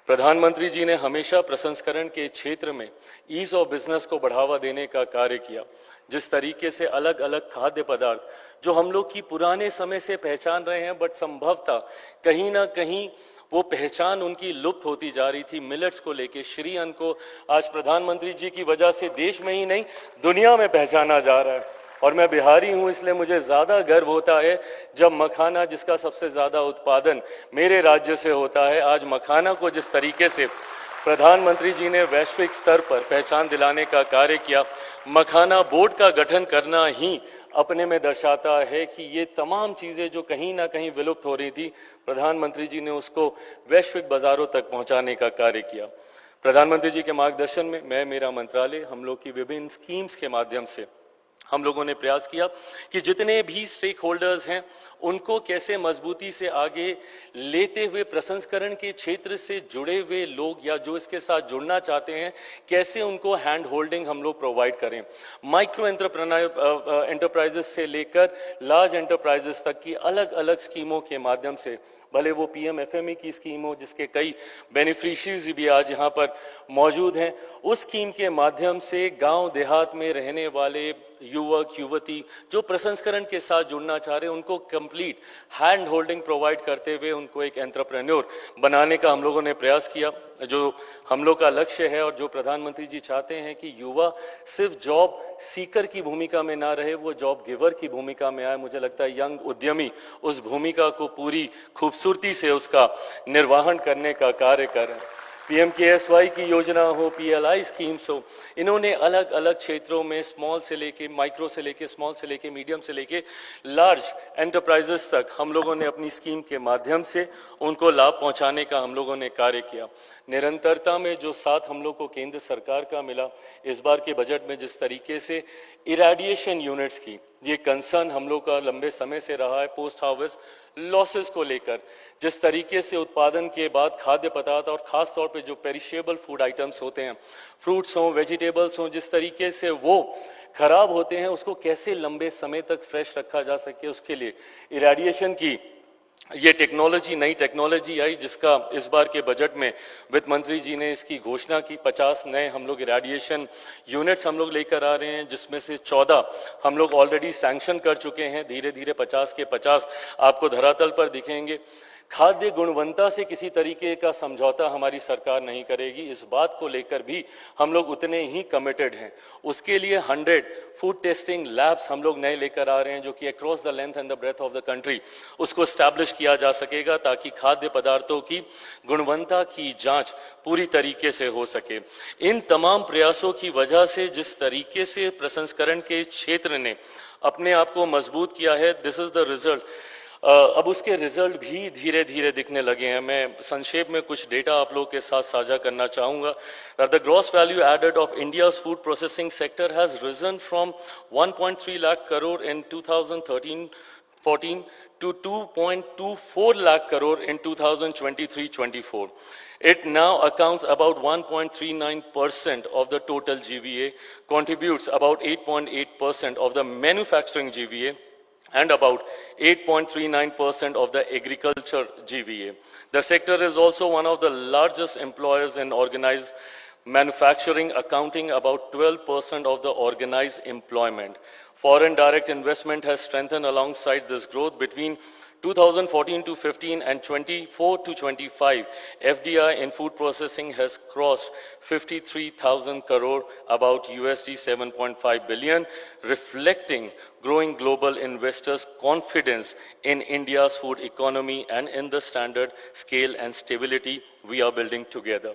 प्रधानमंत्री जी ने हमेशा प्रसंस्करण के क्षेत्र में ईज ऑफ बिजनेस को बढ़ावा देने का कार्य किया। जिस तरीके से अलग अलग खाद्य पदार्थ जो हम लोग की पुराने समय से पहचान रहे हैं, बट संभवतः कहीं ना कहीं वो पहचान उनकी लुप्त होती जा रही थी। मिलेट्स को लेके, श्री अन्न को आज प्रधानमंत्री जी की वजह से देश में ही नहीं दुनिया में पहचाना जा रहा है। और मैं बिहारी हूं, इसलिए मुझे ज्यादा गर्व होता है जब मखाना, जिसका सबसे ज्यादा उत्पादन मेरे राज्य से होता है, आज मखाना को जिस तरीके से प्रधानमंत्री जी ने वैश्विक स्तर पर पहचान दिलाने का कार्य किया। मखाना बोर्ड का गठन करना ही अपने में दर्शाता है कि ये तमाम चीजें जो कहीं ना कहीं विलुप्त हो रही थी, प्रधानमंत्री जी ने उसको वैश्विक बाजारों तक पहुंचाने का कार्य किया। प्रधानमंत्री जी के मार्गदर्शन में मैं, मेरा मंत्रालय, हम लोग की विभिन्न स्कीम्स के माध्यम से हम लोगों ने प्रयास किया कि जितने भी स्टेक होल्डर्स हैं उनको कैसे मजबूती से आगे लेते हुए प्रसंस्करण के क्षेत्र से जुड़े हुए लोग या जो इसके साथ जुड़ना चाहते हैं, कैसे उनको हैंड होल्डिंग हम लोग प्रोवाइड करें। माइक्रो एंटरप्राइजेस से लेकर लार्ज एंटरप्राइजेस तक की अलग अलग स्कीमों के माध्यम से, भले वो पीएमएफएमई की स्कीम हो जिसके कई बेनिफिशियरीज भी आज यहाँ पर मौजूद हैं, उस स्कीम के माध्यम से गांव देहात में रहने वाले युवक युवती जो प्रसंस्करण के साथ जुड़ना चाह रहे हैं उनको कंप्लीट हैंड होल्डिंग प्रोवाइड करते हुए उनको एक एंटरप्रेन्योर बनाने का हम लोगों ने प्रयास किया। जो हम लोग का लक्ष्य है और जो प्रधानमंत्री जी चाहते हैं कि युवा सिर्फ जॉब सीकर की भूमिका में ना रहे, वो जॉब गिवर की भूमिका में आए। मुझे लगता है यंग उद्यमी उस भूमिका को पूरी खूबसूरती से उसका निर्वहन करने का कार्य कर रहे हैं। पीएमकेएसवाई की योजना हो, पीएलआई स्कीम्स हो, इन्होंने अलग अलग क्षेत्रों में स्मॉल से लेके माइक्रो से लेके स्मॉल से लेके मीडियम से लेके लार्ज एंटरप्राइजेस तक हम लोगों ने अपनी स्कीम के माध्यम से उनको लाभ पहुंचाने का हम लोगों ने कार्य किया। निरंतरता में जो साथ हम लोग को केंद्र सरकार का मिला, इस बार के बजट में जिस तरीके से इरेडिएशन यूनिट्स की ये कंसर्न हम लोग का लंबे समय से रहा है, पोस्ट हार्वेस्ट लॉसेस को लेकर, जिस तरीके से उत्पादन के बाद खाद्य पदार्थ और खास तौर पे जो पेरिशेबल फूड आइटम्स होते हैं, फ्रूट्स हों, वेजिटेबल्स हों, जिस तरीके से वो खराब होते हैं उसको कैसे लंबे समय तक फ्रेश रखा जा सके, उसके लिए इरेडिएशन की ये टेक्नोलॉजी, नई टेक्नोलॉजी आई जिसका इस बार के बजट में वित्त मंत्री जी ने इसकी घोषणा की। 50 नए हम लोग इरेडिएशन यूनिट्स हम लोग लेकर आ रहे हैं, जिसमें से 14 हम लोग ऑलरेडी सैंक्शन कर चुके हैं। धीरे धीरे 50 के 50 आपको धरातल पर दिखेंगे। खाद्य गुणवत्ता से किसी तरीके का समझौता हमारी सरकार नहीं करेगी, इस बात को लेकर भी हम लोग उतने ही कमिटेड हैं। उसके लिए 100 फूड टेस्टिंग लैब्स हम लोग नए लेकर आ रहे हैं जो कि across the length and the breadth of the country उसको एस्टैब्लिश किया जा सकेगा ताकि खाद्य पदार्थों की गुणवत्ता की जांच पूरी तरीके से हो सके। इन तमाम प्रयासों की वजह से जिस तरीके से प्रसंस्करण के क्षेत्र ने अपने आप को मजबूत किया है, दिस इज द रिजल्ट। अब उसके रिजल्ट भी धीरे धीरे दिखने लगे हैं। मैं संक्षेप में कुछ डेटा आप लोगों के साथ साझा करना चाहूंगा। The gross value added of India's food processing sector has risen from 1.3 lakh crore in 2013-14 to 2.24 lakh crore in 2023-24. It now accounts about 1.39% of the total GVA, contributes about 8.8% of the manufacturing GVA, and about 8.39% of the agriculture GVA. The sector is also one of the largest employers in organized manufacturing, accounting about 12% of the organized employment. Foreign direct investment has strengthened alongside this growth. Between 2014 to 15 and 24 to 25, FDI in food processing has crossed 53,000 crore, about USD 7.5 billion, reflecting growing global investors' confidence in India's food economy and in the standard, scale and stability we are building together.